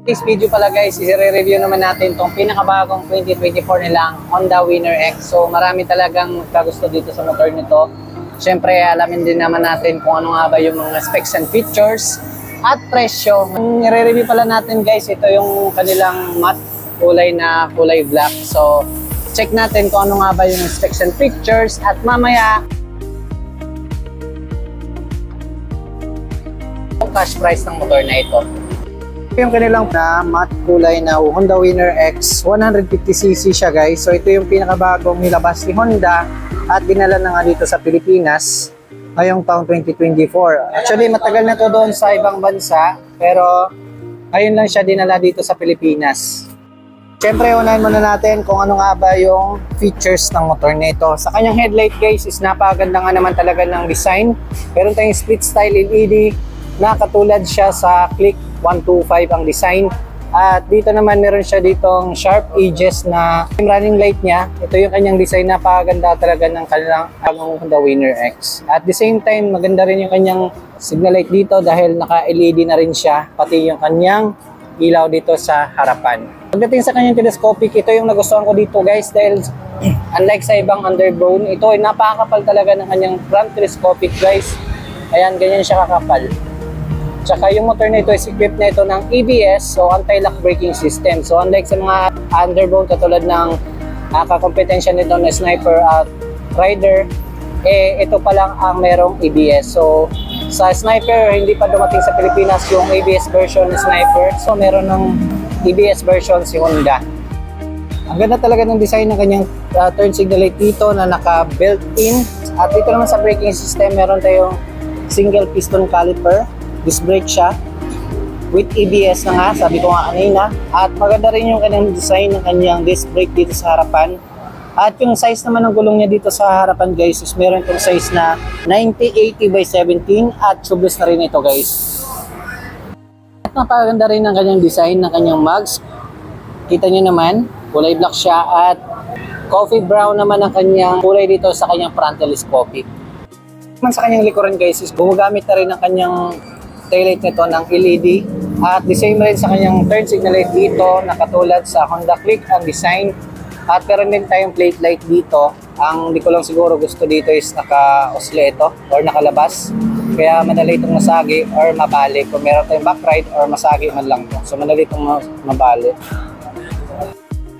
This video pala guys, i-review naman natin itong pinakabagong 2024 nilang Honda Winner X. So marami talagang kagusto dito sa motor nito. Siyempre alamin din naman natin kung ano nga ba yung mga specs and features at presyo. I-review pala natin guys, ito yung kanilang matte kulay na kulay black. So check natin kung ano nga ba yung specs and features at mamaya yung cash price ng motor na ito. Yung kanilang na matte kulay na Honda Winner X 150cc siya guys. So ito yung pinakabagong nilabas ni Honda at dinala na nga dito sa Pilipinas ngayong taong 2024. Actually matagal na to doon sa ibang bansa pero ngayon lang siya dinala dito sa Pilipinas. Siyempre unahin muna natin kung ano nga ba yung features ng motor nito. Sa kanyang headlight guys is napakaganda nga naman talaga ng design. Meron tayong split style LED na katulad siya sa Click 125 ang design. At dito naman meron siya ditong sharp edges na running light niya. Ito yung kanyang design, napakaganda talaga ng kanilang Honda Winner X. At the same time maganda rin yung kanyang signal light dito dahil naka-LED na rin siya, pati yung kanyang ilaw dito sa harapan. Pagdating sa kanyang telescopic, ito yung nagustuhan ko dito guys dahil unlike sa ibang underbone, ito ay napakapal talaga ng kanyang front telescopic guys. Ayan, ganyan siya kakapal. Tsaka yung motor na ito is equipped na ito ng ABS, so anti-lock braking system. So unlike sa mga underbone katulad ng kakompetensya nito na Sniper at Rider, ito pa lang ang merong ABS. So sa Sniper, hindi pa dumating sa Pilipinas yung ABS version ng Sniper. So meron ng ABS version si Honda. Ang ganda talaga ng design ng kanyang turn signal light dito na naka-built-in. At dito naman sa braking system, meron tayong single piston caliper. Disc brake siya with ABS na nga, sabi ko nga kanina. At maganda rin yung kanyang design ng kanyang disc brake dito sa harapan. At yung size naman ng gulong niya dito sa harapan guys is meron itong size na 90/80 by 17 at tubeless na rin ito guys. At napakaganda rin ng kanyang design ng kanyang mugs. Kita nyo naman, kulay black siya at coffee brown naman ang kanyang kulay dito sa kanyang front telescopic. Sa kanyang likuran guys is gumagamit na rin ng kanyang taillight nito ng LED at the same rin sa kanyang turn signal light dito na katulad sa Honda Click ang design. At meron din tayong plate light dito. Ang di ko lang siguro gusto dito is naka-osle ito or nakalabas, kaya madali itong masagi or mabali kung meron tayong backride or masagi man lang to. So madali itong mabali.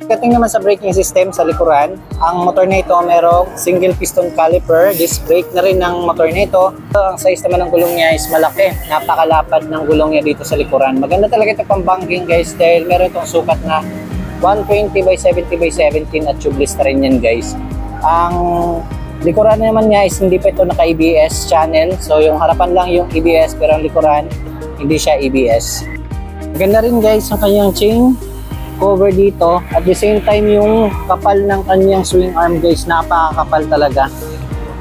Pagdating naman sa braking system sa likuran, ang motor na ito merong single piston caliper, disc brake na rin ng motor na ito. Ang size naman ng gulong niya is malaki, napakalapad ng gulong niya dito sa likuran. Maganda talaga ito pang banking guys dahil meron itong sukat na 120 by 70 by 17 at tubeless na rin yan guys. Ang likuran naman niya is hindi pa ito naka-ABS channel, so yung harapan lang yung ABS pero ang likuran hindi siya ABS. Maganda rin guys ang kanyang chain cover dito. At the same time yung kapal ng kanyang swing arm guys, napakakapal talaga.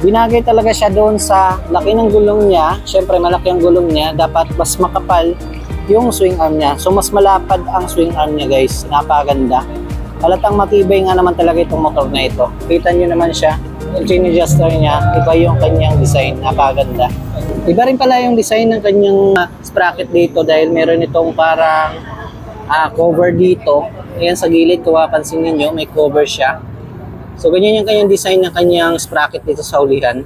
Binagay talaga siya doon sa laki ng gulong niya. Syempre malaki ang gulong niya, dapat mas makapal yung swing arm niya. So mas malapad ang swing arm niya guys, napakaganda. Halatang matibay nga naman talaga itong motor na ito. Kita nyo naman siya, yung chain adjuster niya, iba yung kanyang design, napakaganda. Iba rin pala yung design ng kanyang sprocket dito dahil meron itong parang cover dito. Ayan sa gilid, kung mapansin ninyo, may cover siya. So ganyan yung kanyang design ng kanyang sprocket dito sa hulihan.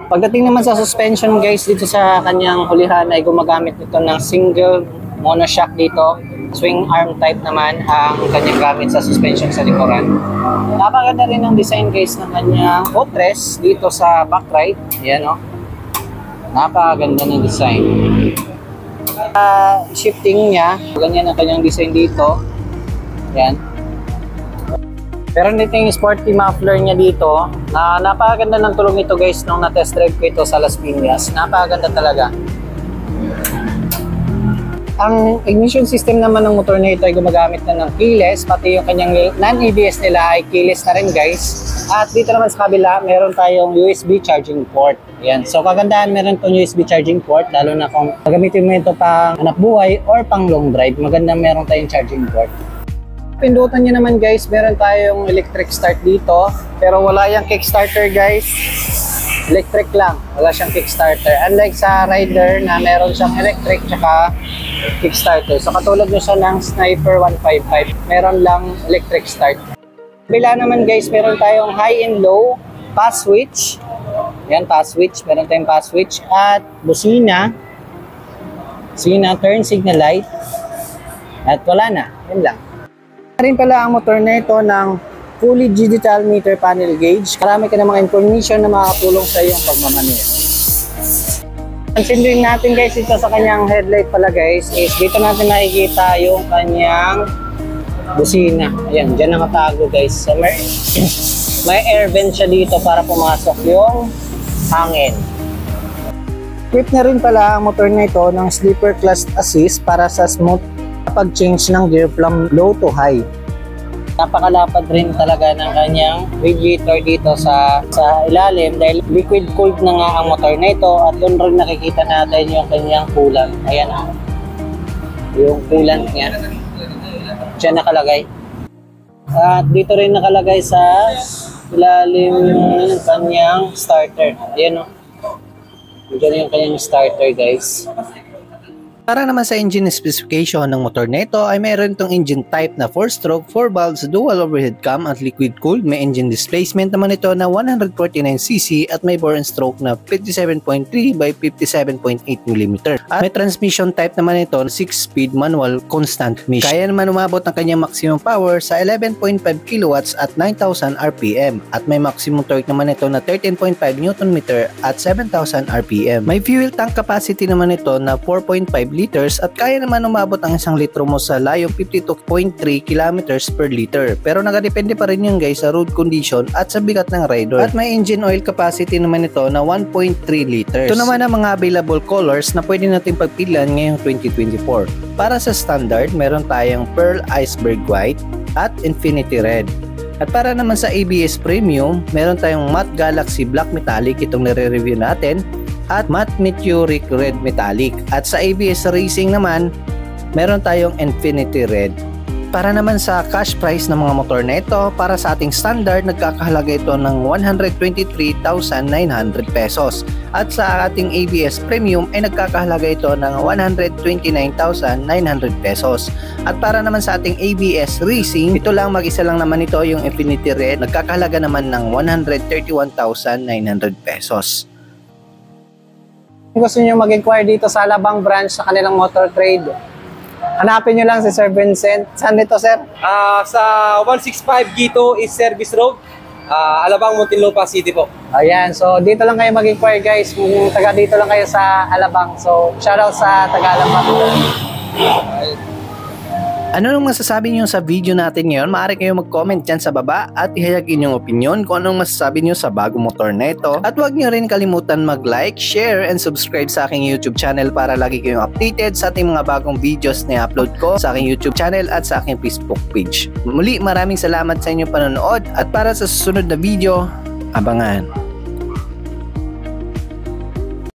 Pagdating naman sa suspension guys, dito sa kanyang hulihan ay gumagamit nito ng single monoshock dito. Swing arm type naman ang kanyang gamit sa suspension sa likuran. Napakaganda rin ang design guys ng kanyang footrest dito sa backride. Ayan o. Napakaganda ng design. Shifting niya, ganyan ang kanyang design dito. Yan. Pero dito yung sporty muffler niya dito. Napakaganda ng tulong nito guys nung na-test drive ko ito sa Las Piñas. Napakaganda talaga. Ang ignition system naman ng motor na ito ay gumagamit na ng keyless, pati yung kanyang non-ABS nila ay keyless na rin guys. At dito naman sa kabila, meron tayong USB charging port. Yan. So kagandahan meron itong USB charging port, lalo na kung gagamitin mo ito pang hanap buhay or pang long drive, maganda meron tayong charging port. Pindutan nyo naman guys, meron tayong electric start dito, pero wala yung kickstarter guys. Electric lang, wala siyang kickstarter. Unlike sa Rider na meron siyang electric tsaka kickstarter. So katulad nyo sa ng Sniper 155, meron lang electric start. Bila naman guys, meron tayong high and low, pass switch. Yan, pass switch. Meron tayong pass switch at busina. Busina, turn signal light. At wala na, yan lang. Rin pala ang motor na ito ng fully digital meter panel gauge. Karami ka ng mga information na makakatulong sa iyong pagmamaneho. Pansin din natin guys, ito sa kanyang headlight pala guys, is dito natin makikita yung kanyang busina. Ayan, dyan nakatago guys. So, may air vent siya dito para pumasok yung hangin. Equipped na rin pala ang motor na ito ng sleeper clutch assist para sa smooth pag-change ng gear from low to high. Napakalapad rin talaga ng kanyang radiator dito sa ilalim dahil liquid cooled na nga ang motor na ito at doon rin nakikita natin yung kanyang coolant. Ayan o. Yung coolant niya. Diyan nakalagay. At dito rin nakalagay sa ilalim ng kanyang starter. Ayan o. Diyan yung kanyang starter guys. Para naman sa engine specification ng motor na ito ay mayroon itong engine type na 4-stroke, 4 valves, dual overhead cam at liquid cooled. May engine displacement naman ito na 149cc at may bore and stroke na 57.3 by 57.8 mm. At may transmission type naman ito na 6-speed manual constant transmission. Kaya naman umabot ng kanyang maximum power sa 11.5 kW at 9,000 RPM. At may maximum torque naman ito na 13.5 Nm at 7,000 RPM. May fuel tank capacity naman ito na 4.5 liters at kaya naman umabot ang 1 litro mo sa layo 52.3 kilometers per liter. Pero nakadepende pa rin yun guys sa road condition at sa bigat ng rider. At may engine oil capacity naman ito na 1.3 liters. Ito naman ang mga available colors na pwede natin pagpilian ngayong 2024. Para sa standard, meron tayong Pearl Iceberg White at Infinity Red. At para naman sa ABS Premium, meron tayong Matte Galaxy Black Metallic, itong nire-review natin, at Matte Meteoric Red Metallic. At sa ABS Racing naman, meron tayong Infinity Red. Para naman sa cash price ng mga motor na ito, para sa ating standard, nagkakahalaga ito ng 123,900 pesos. At sa ating ABS Premium ay nagkakahalaga ito ng 129,900 pesos. At para naman sa ating ABS Racing, ito lang mag-isa lang naman ito, yung Infinity Red, nagkakahalaga naman ng 131,900 pesos. Kung gusto nyo mag-inquire dito sa Alabang branch sa kanilang motor trade, hanapin nyo lang si Sir Vincent. Saan dito, sir? Sa 165 Gito is Service Road, Alabang, Muntinlupa City po. Ayan, so dito lang kayo mag-inquire guys, kung taga dito lang kayo sa Alabang. So shoutout sa taga Alabang. Ano nung masasabi niyo sa video natin ngayon? Maaari kayo mag-comment dyan sa baba at ihayag inyong opinion kung anong masasabi niyo sa bagong motor na ito. At huwag niyo rin kalimutan mag-like, share, and subscribe sa aking YouTube channel para lagi kayong updated sa ating mga bagong videos na i-upload ko sa aking YouTube channel at sa aking Facebook page. Muli, maraming salamat sa inyong panonood at para sa susunod na video, abangan!